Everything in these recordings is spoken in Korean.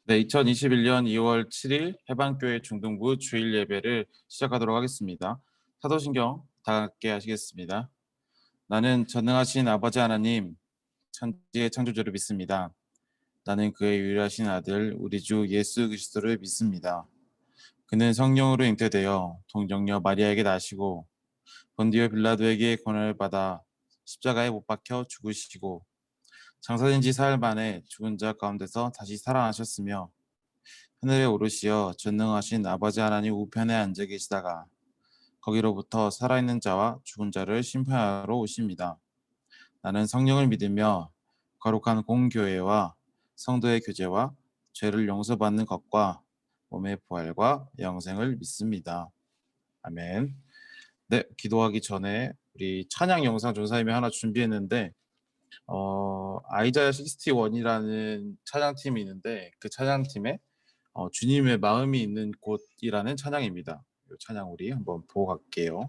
네, 2021년 2월 7일 해방교회 중등부 주일 예배를 시작하도록 하겠습니다. 사도신경 다 함께 하시겠습니다. 나는 전능하신 아버지 하나님, 천지의 창조주를 믿습니다. 나는 그의 유일하신 아들, 우리 주 예수 그리스도를 믿습니다. 그는 성령으로 잉태되어 동정녀 마리아에게 나시고 본디오 빌라도에게 고난을 받아 십자가에 못 박혀 죽으시고 장사된 지 사흘 만에 죽은 자 가운데서 다시 살아나셨으며 하늘에 오르시어 전능하신 아버지 하나님 우편에 앉아 계시다가 거기로부터 살아있는 자와 죽은 자를 심판하러 오십니다. 나는 성령을 믿으며 거룩한 공교회와 성도의 교제와 죄를 용서받는 것과 몸의 부활과 영생을 믿습니다. 아멘. 네, 기도하기 전에 우리 찬양 영상 전사님이 하나 준비했는데 아이자야 61이라는 찬양팀이 있는데 그 찬양팀에 주님의 마음이 있는 곳이라는 찬양입니다. 이 찬양 우리 한번 보고 갈게요.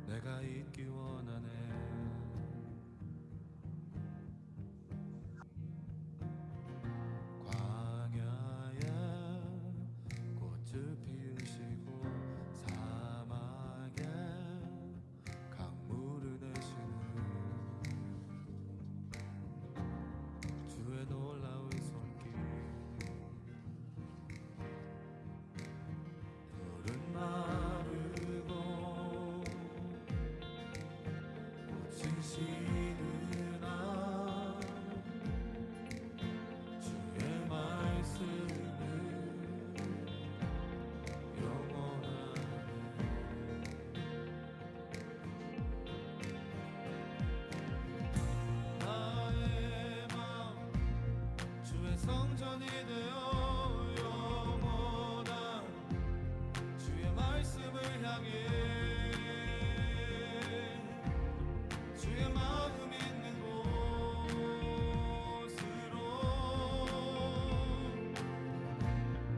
내가 있기 원하네. 광야에 꽃을 피우시고 사막에 강물을 내시는 주의 놀라운 손길. 푸른 마르고 꽃이 시드나 주의 말씀은 영원하네. 나의 맘 주의 성전이 되어 영원한 주의 말씀을 향해 주의 마음 있는 곳으로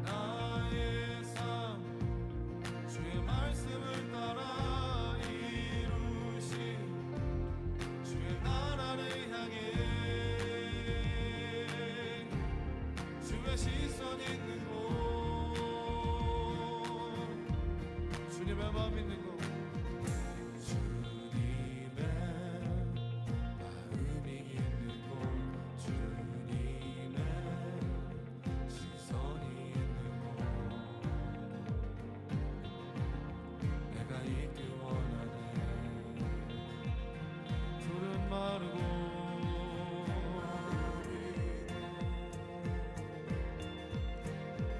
나의 삶 주의 말씀을 따라 이루신 주의 나라를 향해 주의 시선 있는 곳 주님의 마음 있는 곳 주님의 마음이 있는 곳 주님의 시선이 있는 곳 내가 있길 원하네. 푸른 마르고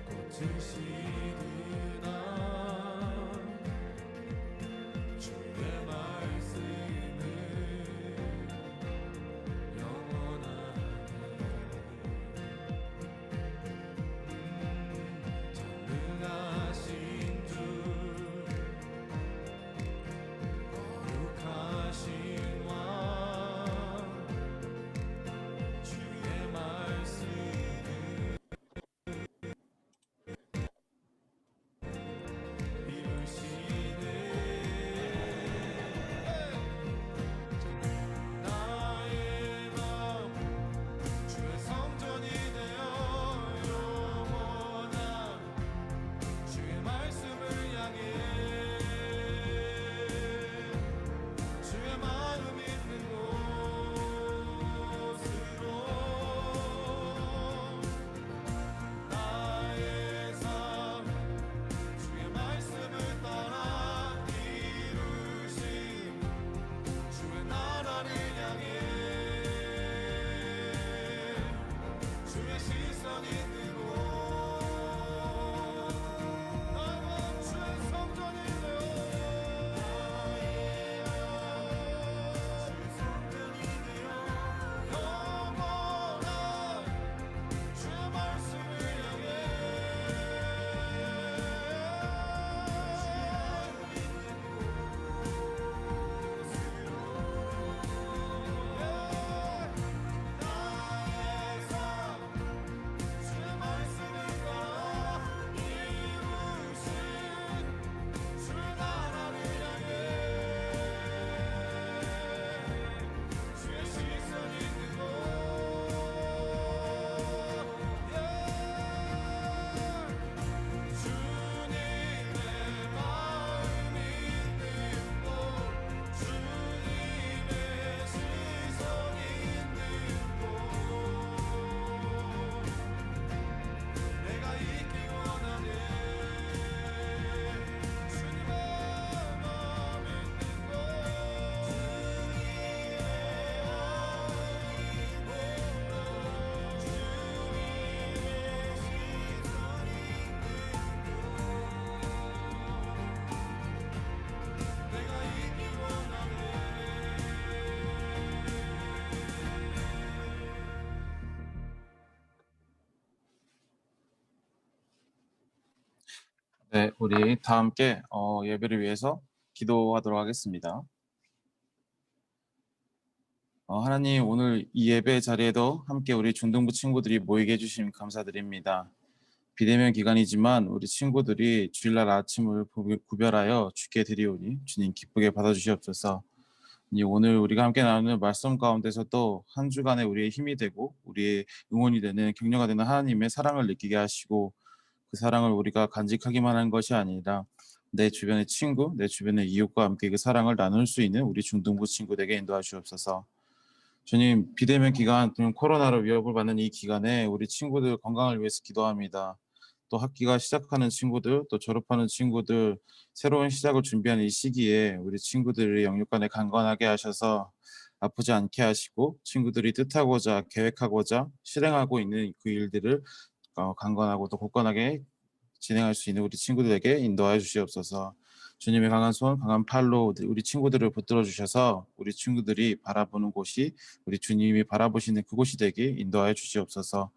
꽃이 시드나 네, 우리 다 함께 예배를 위해서 기도하도록 하겠습니다. 하나님, 오늘 이 예배 자리에도 함께 우리 중등부 친구들이 모이게 해주심 감사드립니다. 비대면 기간이지만 우리 친구들이 주일날 아침을 구별하여 주께 드리오니 주님 기쁘게 받아주시옵소서. 오늘 우리가 함께 나누는 말씀 가운데서도 한 주간의 우리의 힘이 되고 우리의 응원이 되는 격려가 되는 하나님의 사랑을 느끼게 하시고, 그 사랑을 우리가 간직하기만 한 것이 아니라 내 주변의 친구, 내 주변의 이웃과 함께 그 사랑을 나눌 수 있는 우리 중등부 친구들에게 인도하시옵소서. 주님, 비대면 기간 또는 코로나로 위협을 받는 이 기간에 우리 친구들 건강을 위해서 기도합니다. 또 학기가 시작하는 친구들, 또 졸업하는 친구들, 새로운 시작을 준비하는 이 시기에 우리 친구들의 영육간에 강건하게 하셔서 아프지 않게 하시고, 친구들이 뜻하고자 계획하고자 실행하고 있는 그 일들을 강건하고 또 굳건하게 진행할 수 있는 우리 친구들에게 인도하여 주시옵소서. 주님의 강한 손, 강한 팔로 우리 친구들을 붙들어 주셔서 우리 친구들이 바라보는 곳이 우리 주님이 바라보시는 그곳이 되게 인도하여 주시옵소서.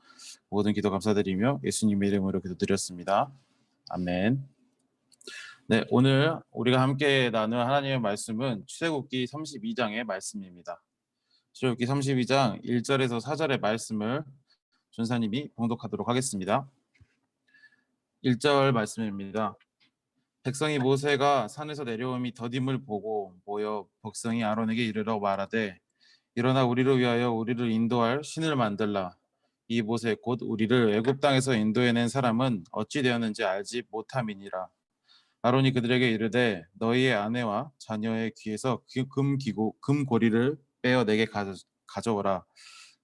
모든 기도 감사드리며 예수님의 이름으로 기도드렸습니다. 아멘. 네, 오늘 우리가 함께 나눌 하나님의 말씀은 출애굽기 32장의 말씀입니다. 출애굽기 32장 1절에서 4절의 말씀을 전사님이 봉독하도록 하겠습니다. 1절 말씀입니다. 백성이 모세가 산에서 내려옴이 더딤을 보고 모여 백성이 아론에게 이르러 말하되, 일어나 우리를 위하여 우리를 인도할 신을 만들라. 이 모세 곧 우리를 애굽 땅에서 인도해낸 사람은 어찌 되었는지 알지 못함이니라. 아론이 그들에게 이르되, 너희의 아내와 자녀의 귀에서 금고리를 빼어 내게 가져오라.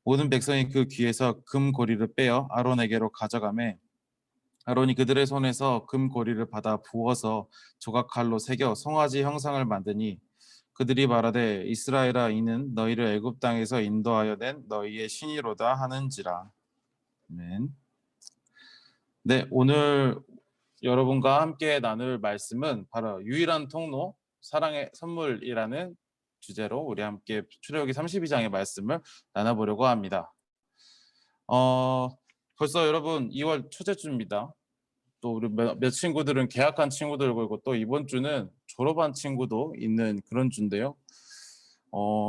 모든 백성이 그 귀에서 금고리를 빼어 아론에게로 가져가매, 아론이 그들의 손에서 금고리를 받아 부어서 조각칼로 새겨 송아지 형상을 만드니, 그들이 말하되, 이스라엘아, 이는 너희를 애굽 땅에서 인도하여 낸 너희의 신이로다 하는지라. 아멘. 네, 오늘 여러분과 함께 나눌 말씀은 바로 유일한 통로 사랑의 선물이라는 주제로 우리 함께 출애굽기 32장의 말씀을 나눠보려고 합니다. 벌써 여러분 2월 첫째 주입니다. 또 우리 몇 친구들은 개학한 친구들고 있고, 또 이번 주는 졸업한 친구도 있는 그런 주인데요.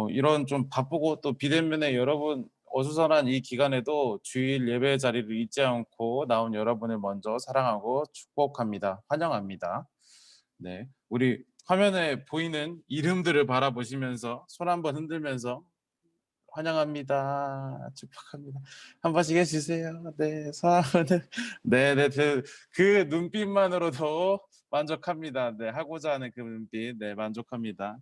이런 좀 바쁘고 또 비대면에 여러분 어수선한 이 기간에도 주일 예배 자리를 잊지 않고 나온 여러분을 먼저 사랑하고 축복합니다. 환영합니다. 네, 우리 화면에 보이는 이름들을 바라보시면서 손 한번 흔들면서 환영합니다. 축복합니다. 한 번씩 해주세요. 네, 사랑하는, 네네, 그 눈빛만으로도 만족합니다. 네, 하고자 하는 그 눈빛, 네, 만족합니다.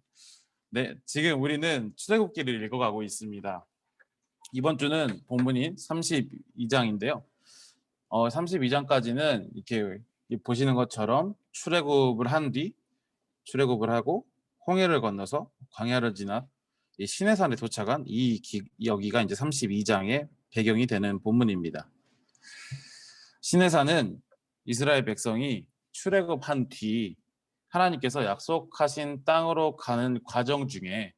네, 지금 우리는 출애굽기를 읽어가고 있습니다. 이번 주는 본문인 32장인데요. 32장까지는 이렇게 보시는 것처럼 출애굽을 한 뒤, 출애굽을 하고 홍해를 건너서 광야를 지나 이 시내산에 도착한 여기가 이제 32장의 배경이 되는 본문입니다. 시내산은 이스라엘 백성이 출애굽한 뒤 하나님께서 약속하신 땅으로 가는 과정 중에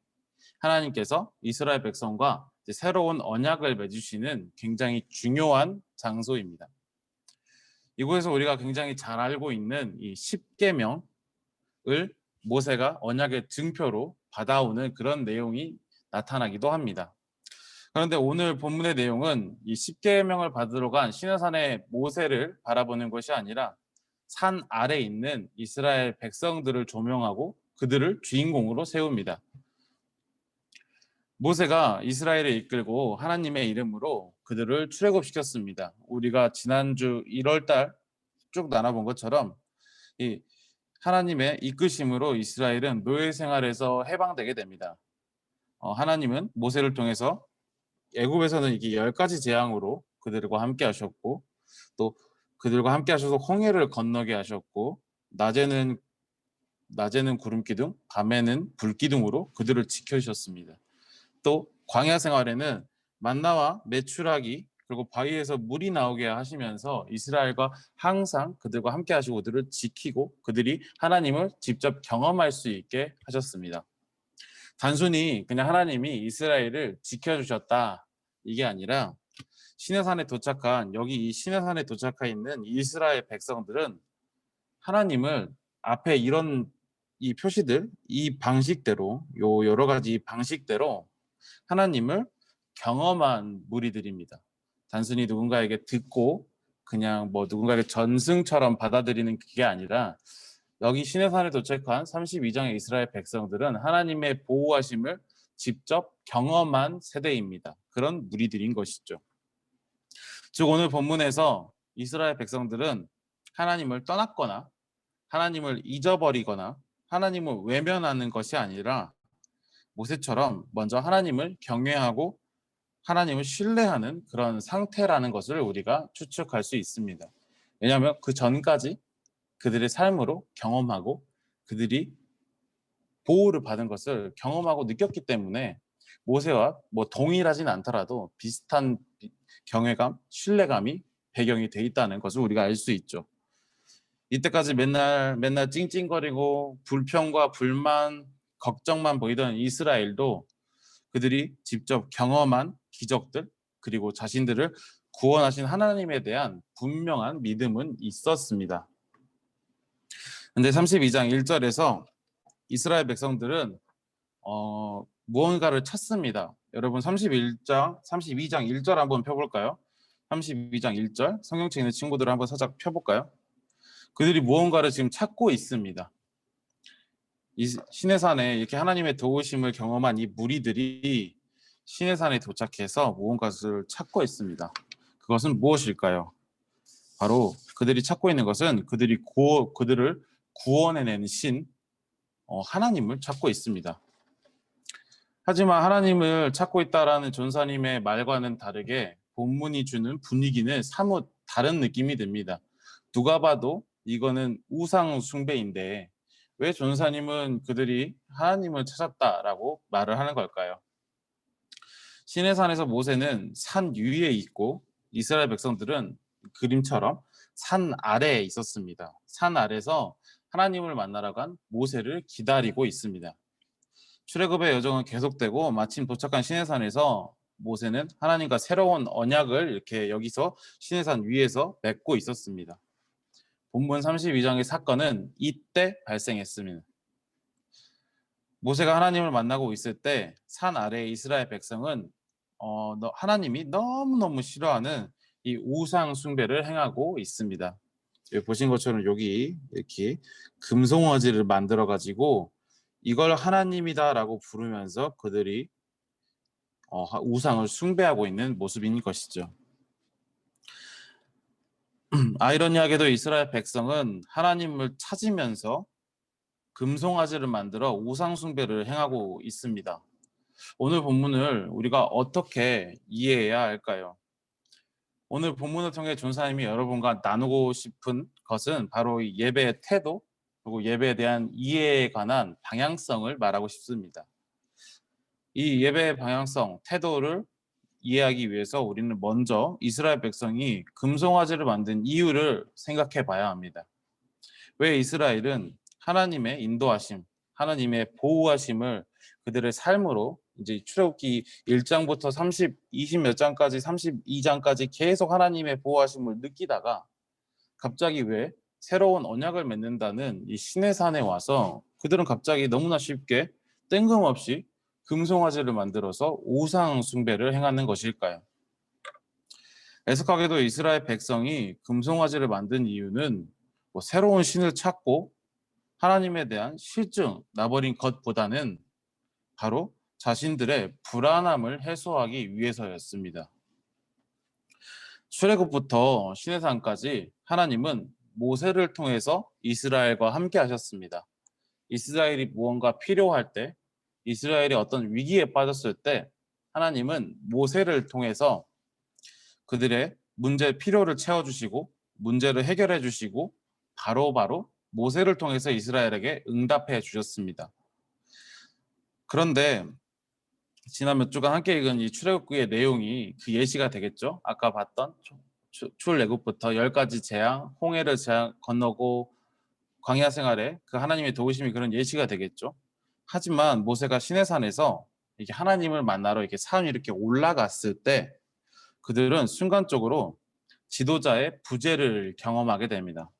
하나님께서 이스라엘 백성과 새로운 언약을 맺으시는 굉장히 중요한 장소입니다. 이곳에서 우리가 굉장히 잘 알고 있는 이 십계명을 모세가 언약의 증표로 받아오는 그런 내용이 나타나기도 합니다. 그런데 오늘 본문의 내용은 이 십계명을 받으러 간 시내산의 모세를 바라보는 것이 아니라 산 아래 있는 이스라엘 백성들을 조명하고 그들을 주인공으로 세웁니다. 모세가 이스라엘을 이끌고 하나님의 이름으로 그들을 출애굽시켰습니다. 우리가 지난주 1월달 쭉 나눠본 것처럼 이 하나님의 이끄심으로 이스라엘은 노예 생활에서 해방되게 됩니다. 하나님은 모세를 통해서 애굽에서는 이게 10가지 재앙으로 그들과 함께 하셨고, 또 그들과 함께 하셔서 홍해를 건너게 하셨고, 낮에는 구름 기둥, 밤에는 불 기둥으로 그들을 지켜주셨습니다. 또 광야 생활에는 만나와 메추라기 그리고 바위에서 물이 나오게 하시면서 이스라엘과 항상 그들과 함께 하시고 그들을 지키고 그들이 하나님을 직접 경험할 수 있게 하셨습니다. 단순히 그냥 하나님이 이스라엘을 지켜주셨다 이게 아니라 시내산에 도착한 여기 이 시내산에 도착해 있는 이스라엘 백성들은 하나님을 앞에 이런 이 표시들, 이 방식대로, 요 여러 가지 방식대로 하나님을 경험한 무리들입니다. 단순히 누군가에게 듣고 그냥 뭐 누군가에게 전승처럼 받아들이는 그게 아니라 여기 시내산에 도착한 32장의 이스라엘 백성들은 하나님의 보호하심을 직접 경험한 세대입니다. 그런 무리들인 것이죠. 즉 오늘 본문에서 이스라엘 백성들은 하나님을 떠났거나 하나님을 잊어버리거나 하나님을 외면하는 것이 아니라 모세처럼 먼저 하나님을 경외하고 하나님을 신뢰하는 그런 상태라는 것을 우리가 추측할 수 있습니다. 왜냐하면 그 전까지 그들의 삶으로 경험하고 그들이 보호를 받은 것을 경험하고 느꼈기 때문에 모세와 뭐 동일하진 않더라도 비슷한 경외감, 신뢰감이 배경이 돼 있다는 것을 우리가 알 수 있죠. 이때까지 맨날 찡찡거리고 불평과 불만, 걱정만 보이던 이스라엘도 그들이 직접 경험한 기적들 그리고 자신들을 구원하신 하나님에 대한 분명한 믿음은 있었습니다. 근데 32장 1절에서 이스라엘 백성들은 무언가를 찾습니다. 여러분 32장 1절 한번 펴볼까요? 32장 1절 성경책에 있는 친구들을 한번 살짝 펴볼까요? 그들이 무언가를 지금 찾고 있습니다. 이 시내산에 이렇게 하나님의 도우심을 경험한 이 무리들이 시내산에 도착해서 무언가를 찾고 있습니다. 그것은 무엇일까요? 바로 그들이 찾고 있는 것은 그들을 구원해내는 신 하나님을 찾고 있습니다. 하지만 하나님을 찾고 있다라는 전사님의 말과는 다르게 본문이 주는 분위기는 사뭇 다른 느낌이 듭니다. 누가 봐도 이거는 우상 숭배인데 왜 전사님은 그들이 하나님을 찾았다라고 말을 하는 걸까요? 시내산에서 모세는 산 위에 있고 이스라엘 백성들은 그림처럼 산 아래에 있었습니다. 산 아래서 하나님을 만나러 간 모세를 기다리고 있습니다. 출애굽의 여정은 계속되고 마침 도착한 시내산에서 모세는 하나님과 새로운 언약을 이렇게 여기서 시내산 위에서 맺고 있었습니다. 본문 32장의 사건은 이때 발생했습니다. 모세가 하나님을 만나고 있을 때 산 아래의 이스라엘 백성은 하나님이 너무너무 싫어하는 이 우상 숭배를 행하고 있습니다. 여기 보신 것처럼 여기 이렇게 금송아지를 만들어 가지고 이걸 하나님이다라고 부르면서 그들이 우상을 숭배하고 있는 모습인 것이죠. 아이러니하게도 이스라엘 백성은 하나님을 찾으면서 금송아지를 만들어 우상 숭배를 행하고 있습니다. 오늘 본문을 우리가 어떻게 이해해야 할까요? 오늘 본문을 통해 전사님이 여러분과 나누고 싶은 것은 바로 이 예배의 태도 그리고 예배에 대한 이해에 관한 방향성을 말하고 싶습니다. 이 예배의 방향성, 태도를 이해하기 위해서 우리는 먼저 이스라엘 백성이 금송아지를 만든 이유를 생각해 봐야 합니다. 왜 이스라엘은 하나님의 인도하심, 하나님의 보호하심을 그들의 삶으로 이제 출애굽기 1장부터 20 몇 장까지 32장까지 계속 하나님의 보호하심을 느끼다가 갑자기 왜 새로운 언약을 맺는다는 이 시내산에 와서 그들은 갑자기 너무나 쉽게 뜬금없이 금송아지를 만들어서 우상 숭배를 행하는 것일까요? 애석하게도 이스라엘 백성이 금송아지를 만든 이유는 뭐 새로운 신을 찾고 하나님에 대한 실증 나버린 것보다는 바로 자신들의 불안함을 해소하기 위해서였습니다. 출애굽부터 시내산까지 하나님은 모세를 통해서 이스라엘과 함께 하셨습니다. 이스라엘이 무언가 필요할 때, 이스라엘이 어떤 위기에 빠졌을 때 하나님은 모세를 통해서 그들의 문제 필요를 채워주시고 문제를 해결해 주시고 바로바로 모세를 통해서 이스라엘에게 응답해 주셨습니다. 그런데 지난 몇 주간 함께 읽은 이 출애굽기의 내용이 그 예시가 되겠죠. 아까 봤던 출애굽부터 10가지 재앙, 홍해를 건너고 광야 생활에 그 하나님의 도우심이 그런 예시가 되겠죠. 하지만 모세가 시내산에서 이렇게 하나님을 만나러 이렇게 산 위에 이렇게 올라갔을 때 그들은 순간적으로 지도자의 부재를 경험하게 됩니다.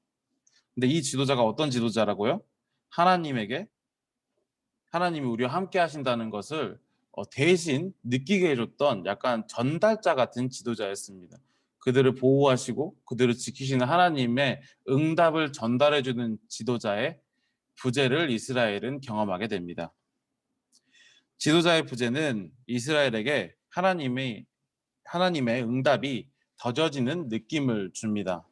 근데 이 지도자가 어떤 지도자라고요? 하나님이 우리와 함께 하신다는 것을 대신 느끼게 해줬던 약간 전달자 같은 지도자였습니다. 그들을 보호하시고 그들을 지키시는 하나님의 응답을 전달해주는 지도자의 부재를 이스라엘은 경험하게 됩니다. 지도자의 부재는 이스라엘에게 하나님의 응답이 더뎌지는 느낌을 줍니다.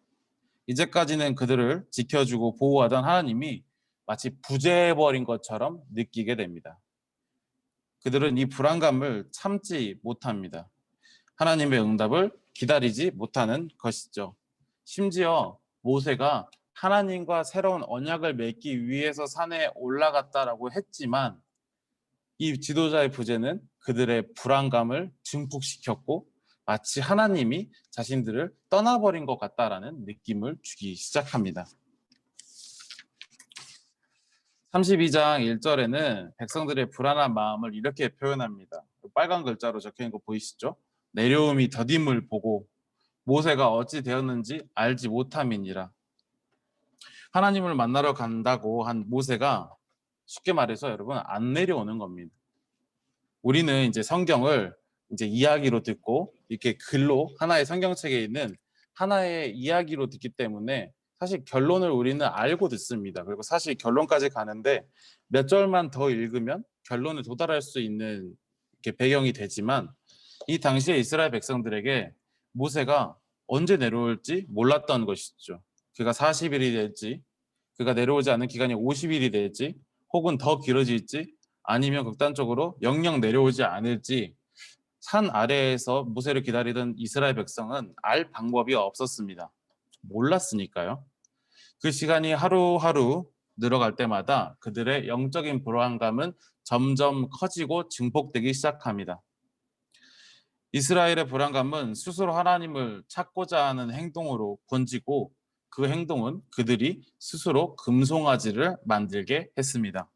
이제까지는 그들을 지켜주고 보호하던 하나님이 마치 부재해버린 것처럼 느끼게 됩니다. 그들은 이 불안감을 참지 못합니다. 하나님의 응답을 기다리지 못하는 것이죠. 심지어 모세가 하나님과 새로운 언약을 맺기 위해서 산에 올라갔다라고 했지만 이 지도자의 부재는 그들의 불안감을 증폭시켰고 마치 하나님이 자신들을 떠나버린 것 같다라는 느낌을 주기 시작합니다. 32장 1절에는 백성들의 불안한 마음을 이렇게 표현합니다. 빨간 글자로 적혀있는 거 보이시죠? 내려움이 더딤을 보고 모세가 어찌 되었는지 알지 못함이니라. 하나님을 만나러 간다고 한 모세가 쉽게 말해서 여러분 안 내려오는 겁니다. 우리는 이제 성경을 이제 이야기로 듣고 이렇게 글로 하나의 성경책에 있는 하나의 이야기로 듣기 때문에 사실 결론을 우리는 알고 듣습니다. 그리고 사실 결론까지 가는데 몇 절만 더 읽으면 결론에 도달할 수 있는 이렇게 배경이 되지만 이 당시에 이스라엘 백성들에게 모세가 언제 내려올지 몰랐던 것이죠. 그가 40일이 될지, 그가 내려오지 않은 기간이 50일이 될지, 혹은 더 길어질지, 아니면 극단적으로 영영 내려오지 않을지 산 아래에서 모세를 기다리던 이스라엘 백성은 알 방법이 없었습니다. 몰랐으니까요. 그 시간이 하루하루 늘어갈 때마다 그들의 영적인 불안감은 점점 커지고 증폭되기 시작합니다. 이스라엘의 불안감은 스스로 하나님을 찾고자 하는 행동으로 번지고 그 행동은 그들이 스스로 금송아지를 만들게 했습니다.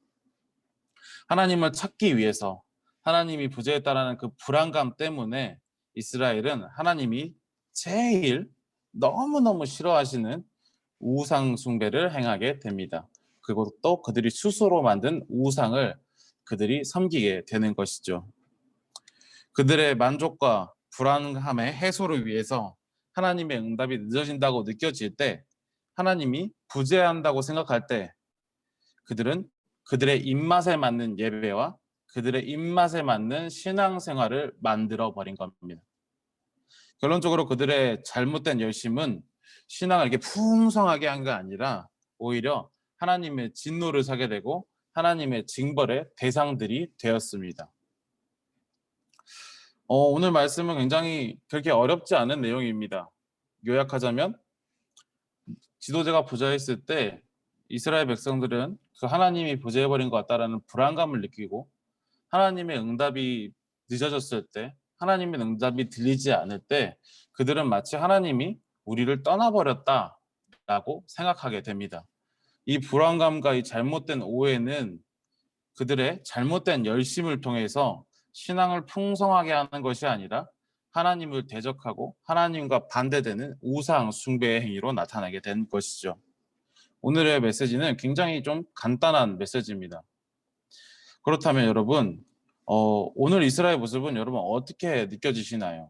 하나님을 찾기 위해서 하나님이 부재했다라는 그 불안감 때문에 이스라엘은 하나님이 제일 너무너무 싫어하시는 우상 숭배를 행하게 됩니다. 그리고 또 그들이 스스로 만든 우상을 그들이 섬기게 되는 것이죠. 그들의 만족과 불안함의 해소를 위해서 하나님의 응답이 늦어진다고 느껴질 때, 하나님이 부재한다고 생각할 때 그들은 그들의 입맛에 맞는 예배와 그들의 입맛에 맞는 신앙생활을 만들어 버린 겁니다. 결론적으로 그들의 잘못된 열심은 신앙을 이렇게 풍성하게 한 게 아니라 오히려 하나님의 진노를 사게 되고 하나님의 징벌의 대상들이 되었습니다. 오늘 말씀은 굉장히 그렇게 어렵지 않은 내용입니다. 요약하자면 지도자가 부재했을 때 이스라엘 백성들은 그 하나님이 부재해버린 것 같다라는 불안감을 느끼고 하나님의 응답이 늦어졌을 때, 하나님의 응답이 들리지 않을 때 그들은 마치 하나님이 우리를 떠나버렸다라고 생각하게 됩니다. 이 불안감과 이 잘못된 오해는 그들의 잘못된 열심을 통해서 신앙을 풍성하게 하는 것이 아니라 하나님을 대적하고 하나님과 반대되는 우상 숭배의 행위로 나타나게 된 것이죠. 오늘의 메시지는 굉장히 좀 간단한 메시지입니다. 그렇다면 여러분, 오늘 이스라엘 모습은 여러분 어떻게 느껴지시나요?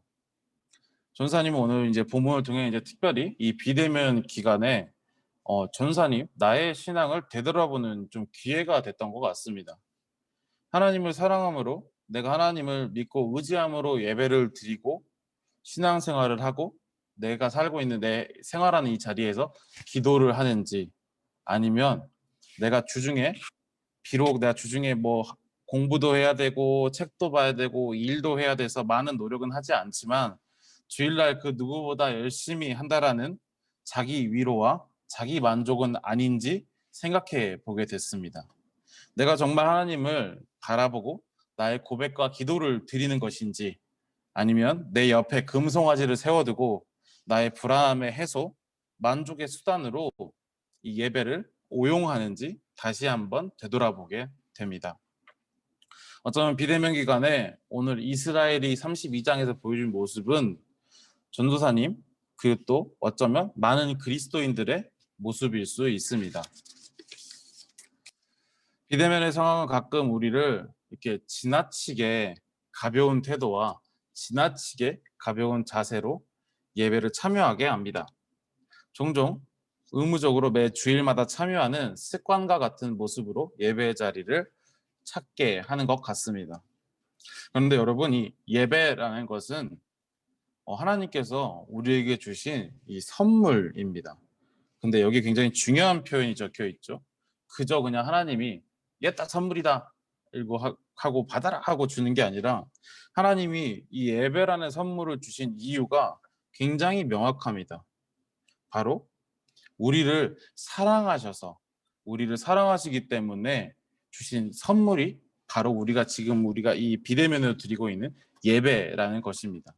전사님은 오늘 이제 본문을 통해 이제 특별히 이 비대면 기간에 전사님 나의 신앙을 되돌아보는 좀 기회가 됐던 것 같습니다. 하나님을 사랑함으로 내가 하나님을 믿고 의지함으로 예배를 드리고 신앙생활을 하고 내가 살고 있는 내 생활하는 이 자리에서 기도를 하는지, 아니면 내가 주중에 비록 내가 주중에 뭐 공부도 해야 되고 책도 봐야 되고 일도 해야 돼서 많은 노력은 하지 않지만 주일날 그 누구보다 열심히 한다라는 자기 위로와 자기 만족은 아닌지 생각해 보게 됐습니다. 내가 정말 하나님을 바라보고 나의 고백과 기도를 드리는 것인지, 아니면 내 옆에 금송아지를 세워두고 나의 불안함의 해소, 만족의 수단으로 이 예배를 오용하는지 다시 한번 되돌아보게 됩니다. 어쩌면 비대면 기간에 오늘 이스라엘이 32장에서 보여준 모습은 전도사님, 그리고 또 어쩌면 많은 그리스도인들의 모습일 수 있습니다. 비대면의 상황은 가끔 우리를 이렇게 지나치게 가벼운 태도와 지나치게 가벼운 자세로 예배를 참여하게 합니다. 종종 의무적으로 매 주일마다 참여하는 습관과 같은 모습으로 예배의 자리를 찾게 하는 것 같습니다. 그런데 여러분, 이 예배라는 것은 하나님께서 우리에게 주신 이 선물입니다. 근데 여기 굉장히 중요한 표현이 적혀 있죠. 그저 그냥 하나님이 얘다 선물이다 이거 하고 받아라 하고 주는 게 아니라 하나님이 이 예배라는 선물을 주신 이유가 굉장히 명확합니다. 바로 우리를 사랑하셔서 우리를 사랑하시기 때문에 주신 선물이 바로 우리가 이 비대면으로 드리고 있는 예배라는 것입니다.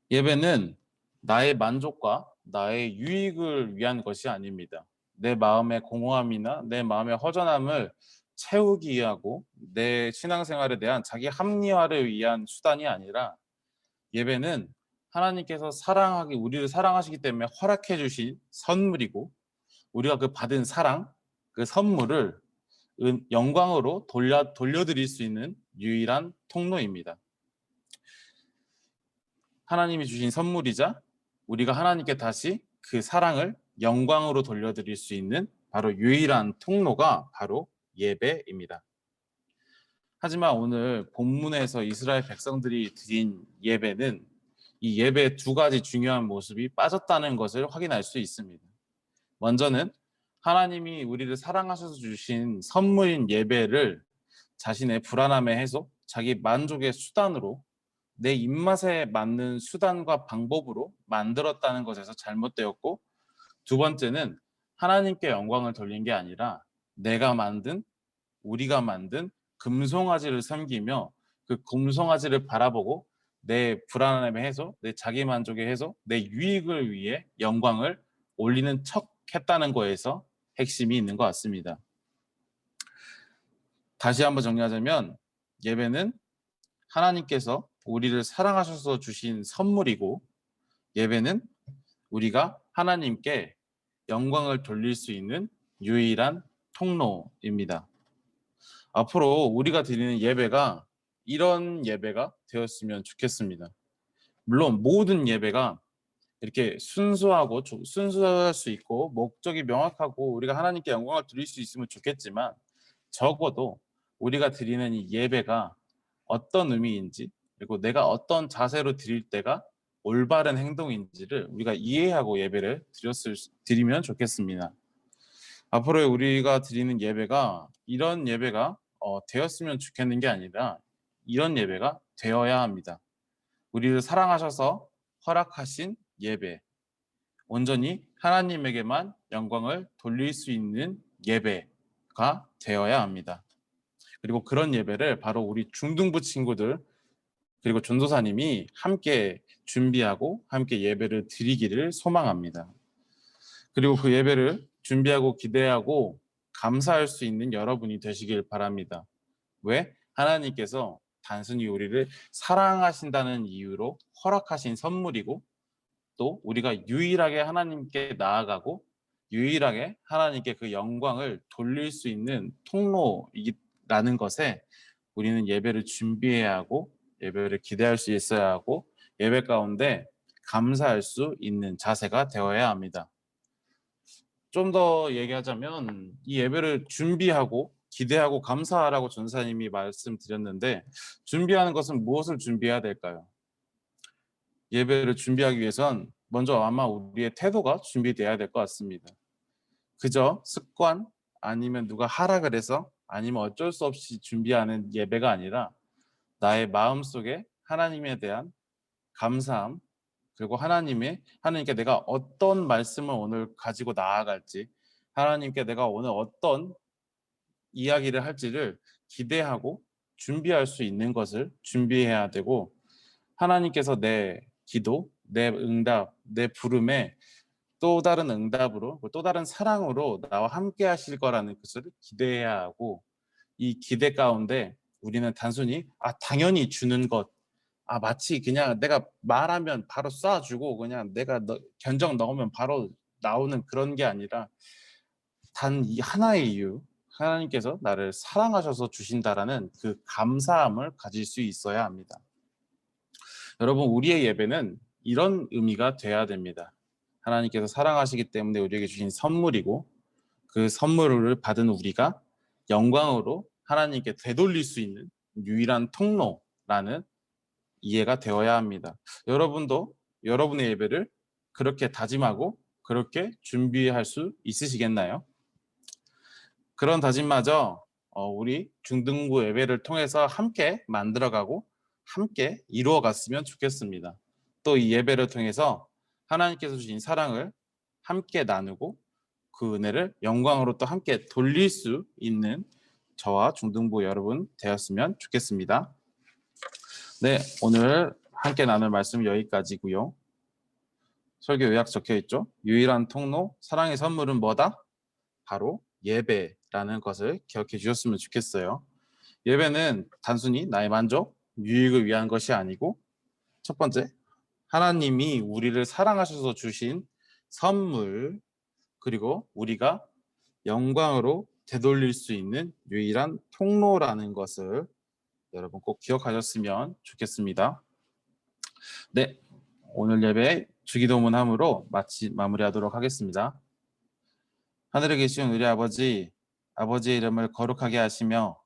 예배는 나의 만족과 나의 유익을 위한 것이 아닙니다. 내 마음의 공허함이나 내 마음의 허전함을 채우기 위하고 내 신앙생활에 대한 자기 합리화를 위한 수단이 아니라 예배는 하나님께서 우리를 사랑하시기 때문에 허락해 주신 선물이고 우리가 그 받은 사랑, 그 선물을 영광으로 돌려드릴 수 있는 유일한 통로입니다. 하나님이 주신 선물이자 우리가 하나님께 다시 그 사랑을 영광으로 돌려드릴 수 있는 바로 유일한 통로가 바로 예배입니다. 하지만 오늘 본문에서 이스라엘 백성들이 드린 예배는 이 예배의 두 가지 중요한 모습이 빠졌다는 것을 확인할 수 있습니다. 먼저는 하나님이 우리를 사랑하셔서 주신 선물인 예배를 자신의 불안함의 해소, 자기 만족의 수단으로 내 입맛에 맞는 수단과 방법으로 만들었다는 것에서 잘못되었고, 두 번째는 하나님께 영광을 돌린 게 아니라 우리가 만든 금송아지를 섬기며 그 금송아지를 바라보고 내 불안함의 해소, 내 자기 만족의 해소, 내 유익을 위해 영광을 올리는 척 했다는 거에서 핵심이 있는 것 같습니다. 다시 한번 정리하자면 예배는 하나님께서 우리를 사랑하셔서 주신 선물이고 예배는 우리가 하나님께 영광을 돌릴 수 있는 유일한 통로입니다. 앞으로 우리가 드리는 예배가 이런 예배가 되었으면 좋겠습니다. 물론 모든 예배가 이렇게 순수할 수 있고 목적이 명확하고 우리가 하나님께 영광을 드릴 수 있으면 좋겠지만 적어도 우리가 드리는 이 예배가 어떤 의미인지 그리고 내가 어떤 자세로 드릴 때가 올바른 행동인지를 우리가 이해하고 예배를 드리면 좋겠습니다. 앞으로 우리가 드리는 예배가 이런 예배가 되었으면 좋겠는 게 아니라 이런 예배가 되어야 합니다. 우리를 사랑하셔서 허락하신 예배, 온전히 하나님에게만 영광을 돌릴 수 있는 예배가 되어야 합니다. 그리고 그런 예배를 바로 우리 중등부 친구들 그리고 전도사님이 함께 준비하고 함께 예배를 드리기를 소망합니다. 그리고 그 예배를 준비하고 기대하고 감사할 수 있는 여러분이 되시길 바랍니다. 왜? 하나님께서 단순히 우리를 사랑하신다는 이유로 허락하신 선물이고 또 우리가 유일하게 하나님께 나아가고 유일하게 하나님께 그 영광을 돌릴 수 있는 통로라는 것에 우리는 예배를 준비해야 하고 예배를 기대할 수 있어야 하고 예배 가운데 감사할 수 있는 자세가 되어야 합니다. 좀 더 얘기하자면 이 예배를 준비하고 기대하고 감사하라고 전사님이 말씀드렸는데 준비하는 것은 무엇을 준비해야 될까요? 예배를 준비하기 위해선 먼저 아마 우리의 태도가 준비돼야 될 것 같습니다. 그저 습관 아니면 누가 하라 그래서 아니면 어쩔 수 없이 준비하는 예배가 아니라 나의 마음속에 하나님에 대한 감사함 그리고 하나님께 내가 어떤 말씀을 오늘 가지고 나아갈지 하나님께 내가 오늘 어떤 이야기를 할지를 기대하고 준비할 수 있는 것을 준비해야 되고 하나님께서 내 기도, 내 응답, 내 부름에 또 다른 응답으로 또 다른 사랑으로 나와 함께 하실 거라는 것을 기대해야 하고 이 기대 가운데 우리는 단순히 당연히 주는 것 마치 그냥 내가 말하면 바로 쏴주고 그냥 내가 견적 넣으면 바로 나오는 그런 게 아니라 단 이 하나의 이유, 하나님께서 나를 사랑하셔서 주신다라는 그 감사함을 가질 수 있어야 합니다. 여러분, 우리의 예배는 이런 의미가 돼야 됩니다. 하나님께서 사랑하시기 때문에 우리에게 주신 선물이고 그 선물을 받은 우리가 영광으로 하나님께 되돌릴 수 있는 유일한 통로라는 이해가 되어야 합니다. 여러분도 여러분의 예배를 그렇게 다짐하고 그렇게 준비할 수 있으시겠나요? 그런 다짐마저 우리 중등부 예배를 통해서 함께 만들어가고 함께 이루어갔으면 좋겠습니다. 또 이 예배를 통해서 하나님께서 주신 사랑을 함께 나누고 그 은혜를 영광으로 또 함께 돌릴 수 있는 저와 중등부 여러분 되었으면 좋겠습니다. 네, 오늘 함께 나눌 말씀 여기까지고요. 설교 요약 적혀 있죠. 유일한 통로, 사랑의 선물은 뭐다? 바로 예배라는 것을 기억해 주셨으면 좋겠어요. 예배는 단순히 나의 만족, 유익을 위한 것이 아니고 첫 번째, 하나님이 우리를 사랑하셔서 주신 선물, 그리고 우리가 영광으로 되돌릴 수 있는 유일한 통로라는 것을 여러분 꼭 기억하셨으면 좋겠습니다. 네, 오늘 예배 주기도문함으로 마무리하도록 하겠습니다. 하늘에 계신 우리 아버지, 아버지의 이름을 거룩하게 하시며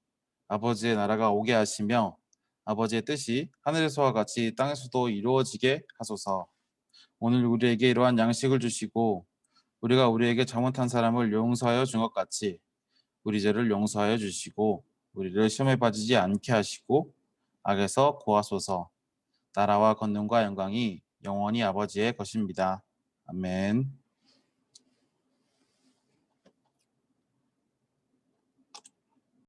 아버지의 나라가 오게 하시며 아버지의 뜻이 하늘에서와 같이 땅에서도 이루어지게 하소서. 오늘 우리에게 이러한 양식을 주시고 우리가 우리에게 잘못한 사람을 용서하여 준 것 같이 우리 죄를 용서하여 주시고 우리를 시험에 빠지지 않게 하시고 악에서 구하소서. 나라와 권능과 영광이 영원히 아버지의 것입니다. 아멘.